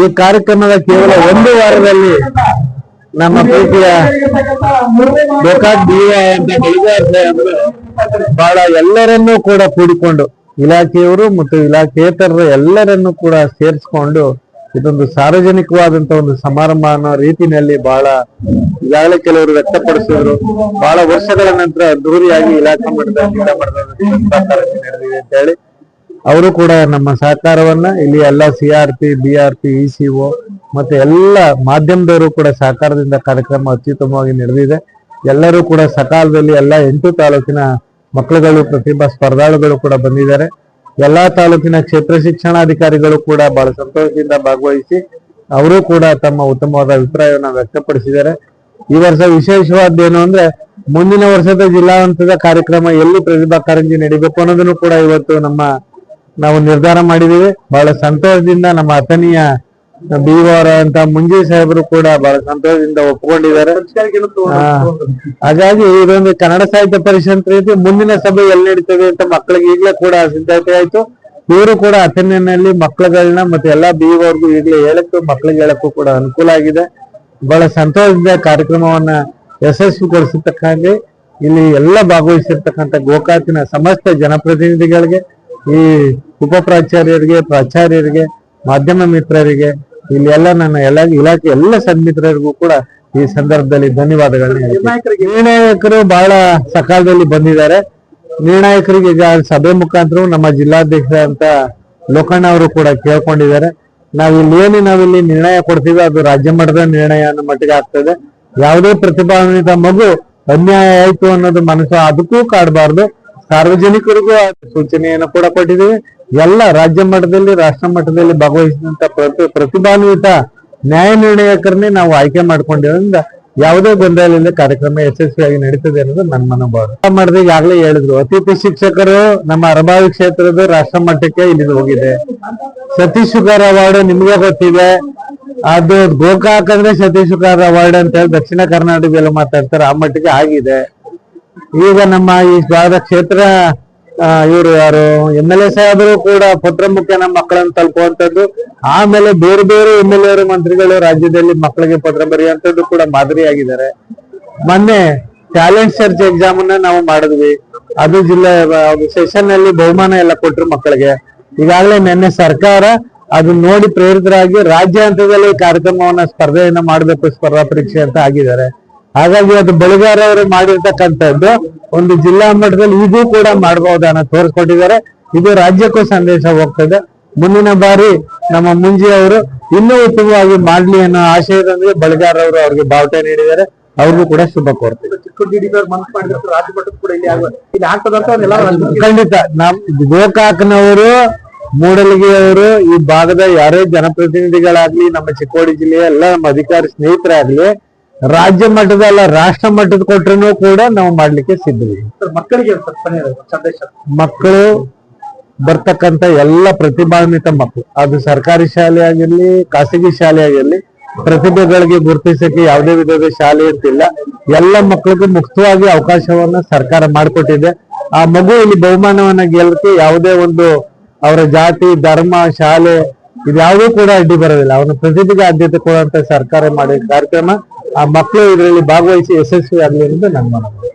ಈ ಕಾರ್ಯಕ್ರಮದ ಕೇವಲ ಒಂದು ವಾರದಲ್ಲಿ ನಮ್ಮ ಪ್ರೀತಿಯ ಗೋಕಾಕ್ BI ಅಂತ ಬಹಳ ಎಲ್ಲರನ್ನೂ ಕೂಡ ಕೂಡಿಕೊಂಡು ಇಲಾಖೆಯವರು ಮತ್ತು ಇಲಾಖೇತರರು ಎಲ್ಲರನ್ನೂ ಕೂಡ ಸೇರಿಸಿಕೊಂಡು ಇದೊಂದು ಸಾರ್ವಜನಿಕವಾದಂತ ಒಂದು ಸಮಾರಂಭ ಅನ್ನೋ ರೀತಿಯಲ್ಲಿ ಬಹಳ ಈಗಾಗಲೇ ಕೆಲವರು ವ್ಯಕ್ತಪಡಿಸಿದ್ರು. ಬಹಳ ವರ್ಷಗಳ ನಂತರ ಅದ್ದೂರಿಯಾಗಿ ಇಲಾಖೆ ಮಟ್ಟದಲ್ಲಿ ನಡೆದಿದೆ ಅಂತ ಹೇಳಿ ಅವರು ಕೂಡ ನಮ್ಮ ಸಹಕಾರವನ್ನ ಇಲ್ಲಿ ಎಲ್ಲ CRP BRP ECO ಮತ್ತೆ ಎಲ್ಲ ಮಾಧ್ಯಮದವರು ಕೂಡ ಸಹಕಾರದಿಂದ ಕಾರ್ಯಕ್ರಮ ಅತ್ಯುತ್ತಮವಾಗಿ ನಡೆದಿದೆ. ಎಲ್ಲರೂ ಕೂಡ ಸಕಾಲದಲ್ಲಿ ಎಲ್ಲ 8 ತಾಲೂಕಿನ ಮಕ್ಕಳುಗಳು ಪ್ರತಿಭಾ ಸ್ಪರ್ಧಾಳುಗಳು ಕೂಡ ಬಂದಿದ್ದಾರೆ. ಎಲ್ಲಾ ತಾಲೂಕಿನ ಕ್ಷೇತ್ರ ಶಿಕ್ಷಣಾಧಿಕಾರಿಗಳು ಕೂಡ ಬಹಳ ಸಂತೋಷದಿಂದ ಭಾಗವಹಿಸಿ ಅವರು ಕೂಡ ತಮ್ಮ ಉತ್ತಮವಾದ ಅಭಿಪ್ರಾಯವನ್ನು ವ್ಯಕ್ತಪಡಿಸಿದ್ದಾರೆ. ಈ ವರ್ಷ ವಿಶೇಷವಾದ್ದೇನು ಅಂದ್ರೆ ಮುಂದಿನ ವರ್ಷದ ಜಿಲ್ಲಾ ಹಂತದ ಕಾರ್ಯಕ್ರಮ ಎಲ್ಲಿ ಪ್ರತಿಭಾ ಕಾರಂಜಿ ನಡೀಬೇಕು ಅನ್ನೋದನ್ನು ಕೂಡ ಇವತ್ತು ನಾವು ನಿರ್ಧಾರ ಮಾಡಿದ್ದೀವಿ. ಬಹಳ ಸಂತೋಷದಿಂದ ನಮ್ಮ ಅಥಣಿಯ BO ಅಂತ ಮುಂಜಿ ಸಾಹೇಬರು ಕೂಡ ಬಹಳ ಸಂತೋಷದಿಂದ ಒಪ್ಪಿಕೊಂಡಿದ್ದಾರೆ. ಹಾಗಾಗಿ ಇದೊಂದು ಕನ್ನಡ ಸಾಹಿತ್ಯ ಪರಿಷತ್ ರೀತಿ ಮುಂದಿನ ಸಭೆ ಎಲ್ಲಿ ನಡೀತದೆ ಅಂತ ಮಕ್ಕಳಿಗೆ ಈಗಲೇ ಕೂಡ ಸಿದ್ಧತೆ ಆಯ್ತು. ಇವರು ಕೂಡ ಅಥಣಿಯಲ್ಲಿ ಮಕ್ಕಳುಗಳನ್ನ ಮತ್ತೆ ಎಲ್ಲಾ BO ಈಗಲೇ ಮಕ್ಕಳಿಗೆ ಹೇಳಕ್ಕೂ ಕೂಡ ಅನುಕೂಲ ಆಗಿದೆ. ಬಹಳ ಸಂತೋಷದಿಂದ ಕಾರ್ಯಕ್ರಮವನ್ನ ಯಶಸ್ವಿಗೊಳಿಸತಕ್ಕಂಗೆ ಇಲ್ಲಿ ಎಲ್ಲ ಭಾಗವಹಿಸಿರ್ತಕ್ಕಂಥ ಗೋಕಾಕಿನ ಸಮಸ್ತ ಜನಪ್ರತಿನಿಧಿಗಳಿಗೆ, ಈ ಉಪ ಪ್ರಾಚಾರ್ಯರಿಗೆ, ಪ್ರಾಚಾರ್ಯರಿಗೆ, ಮಾಧ್ಯಮ ಮಿತ್ರರಿಗೆ, ಇಲ್ಲಿ ಎಲ್ಲ ನನ್ನ ಇಲಾಖೆ ಎಲ್ಲ ಸನ್ಮಿತ್ರರಿಗೂ ಕೂಡ ಈ ಸಂದರ್ಭದಲ್ಲಿ ಧನ್ಯವಾದಗಳನ್ನ ಹೇಳ್ತೀನಿ. ನಿರ್ಣಾಯಕರು ಬಹಳ ಸಕಾಲದಲ್ಲಿ ಬಂದಿದ್ದಾರೆ. ನಿರ್ಣಾಯಕರಿಗೆ ಈಗ ಸಭೆ ಮುಖಾಂತರ ನಮ್ಮ ಜಿಲ್ಲಾಧ್ಯಕ್ಷ ಅಂತ ಲೋಕಣ್ಣ ಅವರು ಕೂಡ ಕೇಳ್ಕೊಂಡಿದ್ದಾರೆ. ನಾವಿಲ್ಲಿ ನಿರ್ಣಯ ಕೊಡ್ತೀವಿ ಅದು ರಾಜ್ಯ ಮಟ್ಟದ ನಿರ್ಣಯ ಅನ್ನೋ ಮಟ್ಟಿಗೆ ಆಗ್ತದೆ. ಯಾವುದೇ ಪ್ರತಿಭಾನ್ವಿತ ಮಗು ಅನ್ಯಾಯ ಆಯ್ತು ಅನ್ನೋದು ಮನಸ್ಸು ಅದಕ್ಕೂ ಕಾಡಬಾರ್ದು. ಸಾರ್ವಜನಿಕರಿಗೂ ಸೂಚನೆಯನ್ನು ಕೂಡ ಕೊಟ್ಟಿದ್ದೀವಿ. ಎಲ್ಲ ರಾಜ್ಯ ಮಟ್ಟದಲ್ಲಿ ರಾಷ್ಟ್ರ ಮಟ್ಟದಲ್ಲಿ ಭಾಗವಹಿಸಿದಂತ ಪ್ರತಿಭಾನ್ವಿತ ನ್ಯಾಯ ನಿರ್ಣಯಕರನ್ನೇ ನಾವು ಆಯ್ಕೆ ಮಾಡ್ಕೊಂಡಿರೋದ್ರಿಂದ ಯಾವುದೇ ಗೊಂದಲ ಕಾರ್ಯಕ್ರಮ ಯಶಸ್ವಿಯಾಗಿ ನಡೀತದೆ ಅನ್ನೋದು ನನ್ನ ಮನೋಭಾವ. ಮಾಡಿದ್ರೆ ಈಗಾಗಲೇ ಹೇಳಿದ್ರು, ಅತಿಥಿ ಶಿಕ್ಷಕರು ನಮ್ಮ ಅರಭಾವಿ ಕ್ಷೇತ್ರದ ರಾಷ್ಟ್ರ ಮಟ್ಟಕ್ಕೆ ಇಲ್ಲಿ ಹೋಗಿದೆ. ಸತೀಶ್ ಶುಗರ್ ಅವಾರ್ಡ್ ನಿಮ್ಗೆ ಗೊತ್ತಿದೆ, ಅದು ಗೋಕಾಕ್ ಅಂದ್ರೆ ಸತೀಶ್ ಶುಗರ್ ಅವಾರ್ಡ್ ಅಂತ ಹೇಳಿ ದಕ್ಷಿಣ ಕರ್ನಾಟಕದಲ್ಲಿ ಮಾತಾಡ್ತಾರೆ, ಆ ಮಟ್ಟಿಗೆ ಆಗಿದೆ. ಈಗ ನಮ್ಮ ಈ ಭಾಗದ ಕ್ಷೇತ್ರ ಇವರು ಯಾರು MLA ಸಾಹೇಬರು ಕೂಡ ಪತ್ರ ಮುಖೇನ ಮಕ್ಕಳನ್ನು ತಲುಪುವಂತದ್ದು, ಆಮೇಲೆ ಬೇರೆ ಬೇರೆ MLA ಮಂತ್ರಿಗಳು ರಾಜ್ಯದಲ್ಲಿ ಮಕ್ಕಳಿಗೆ ಪತ್ರ ಬರೆಯುವಂತದ್ದು ಕೂಡ ಮಾದರಿಯಾಗಿದ್ದಾರೆ. ಮೊನ್ನೆ ಟ್ಯಾಲೆಂಟ್ ಸರ್ಚ್ ಎಕ್ಸಾಮ್ ಅನ್ನ ನಾವು ಮಾಡಿದ್ವಿ. ಅದು ಜಿಲ್ಲೆ ಸೆಷನ್ ನಲ್ಲಿ ಬಹುಮಾನ ಎಲ್ಲ ಕೊಟ್ರು ಮಕ್ಕಳಿಗೆ. ಈಗಾಗಲೇ ನಿನ್ನೆ ಸರ್ಕಾರ ಅದು ನೋಡಿ ಪ್ರೇರಿತರಾಗಿ ರಾಜ್ಯ ಹಂತದಲ್ಲಿ ಕಾರ್ಯಕ್ರಮವನ್ನ ಸ್ಪರ್ಧೆಯನ್ನ ಮಾಡಬೇಕು, ಸ್ಪರ್ಧಾ ಪರೀಕ್ಷೆ ಅಂತ ಆಗಿದ್ದಾರೆ. ಹಾಗಾಗಿ ಅದು ಬಳಿಗಾರ ಅವರು ಮಾಡಿರ್ತಕ್ಕಂಥದ್ದು ಒಂದು ಜಿಲ್ಲಾ ಮಟ್ಟದಲ್ಲಿ ಇದು ಕೂಡ ಮಾಡಬಹುದನ್ನ ತೋರಿಸ್ಕೊಟ್ಟಿದ್ದಾರೆ. ಇದು ರಾಜ್ಯಕ್ಕೂ ಸಂದೇಶ ಹೋಗ್ತದೆ. ಮುಂದಿನ ಬಾರಿ ನಮ್ಮ ಮುಂಜಿ ಅವರು ಇನ್ನೂ ಉತ್ತಮವಾಗಿ ಮಾಡ್ಲಿ ಅನ್ನೋ ಆಶಯದೊಂದಿಗೆ ಬಳಿಗಾರ ಅವರು ಅವ್ರಿಗೆ ಬಾವುಟ ನೀಡಿದ್ದಾರೆ. ಅವ್ರಿಗೂ ಕೂಡ ಶುಭ ಕೋರ್ತೀವಿ. ಖಂಡಿತ ಗೋಕಾಕ್ನವರು, ಮೂಡಲಗಿಯವರು, ಈ ಭಾಗದ ಯಾರೇ ಜನಪ್ರತಿನಿಧಿಗಳಾಗ್ಲಿ, ನಮ್ಮ ಚಿಕ್ಕೋಡಿ ಜಿಲ್ಲೆಯ ಎಲ್ಲ ನಮ್ಮ ಅಧಿಕಾರಿ ಸ್ನೇಹಿತರಾಗ್ಲಿ, ರಾಜ್ಯ ಮಟ್ಟದ ಅಲ್ಲ ರಾಷ್ಟ್ರ ಮಟ್ಟದ ಕೊಟ್ಟರು ಕೂಡ ನಾವು ಮಾಡ್ಲಿಕ್ಕೆ ಸಿದ್ಧವಿದೆ. ಮಕ್ಕಳು ಬರ್ತಕ್ಕಂಥ ಎಲ್ಲ ಪ್ರತಿಭಾನ್ವಿತ ಮಕ್ಕಳು, ಅದು ಸರ್ಕಾರಿ ಶಾಲೆ ಆಗಿರ್ಲಿ, ಖಾಸಗಿ ಶಾಲೆ ಆಗಿರ್ಲಿ, ಪ್ರತಿಭೆಗಳಿಗೆ ಗುರುತಿಸಕ್ಕೆ ಯಾವುದೇ ವಿಧದ ಶಾಲೆ ಅಂತಿಲ್ಲ. ಎಲ್ಲ ಮಕ್ಕಳಿಗೂ ಮುಕ್ತವಾಗಿ ಅವಕಾಶವನ್ನ ಸರ್ಕಾರ ಮಾಡಿಕೊಟ್ಟಿದೆ. ಆ ಮಗು ಇಲ್ಲಿ ಬಹುಮಾನವನ್ನ ಗೆಲ್ಲಕ್ಕೆ ಯಾವುದೇ ಒಂದು ಅವರ ಜಾತಿ, ಧರ್ಮ, ಶಾಲೆ ಇದ್ಯಾವುದೂ ಕೂಡ ಅಡ್ಡಿ ಬರೋದಿಲ್ಲ. ಅವನ ಪ್ರತಿಭೆಗೆ ಆದ್ಯತೆ ಕೊಡುವಂತ ಸರ್ಕಾರ ಮಾಡಿದ ಕಾರ್ಯಕ್ರಮ. ಆ ಮಕ್ಕಳು ಇದರಲ್ಲಿ ಭಾಗವಹಿಸಿ ಯಶಸ್ವಿ ಆಗಲಿ ಅನ್ನೋದು ನನ್ನ ಮನವಿ.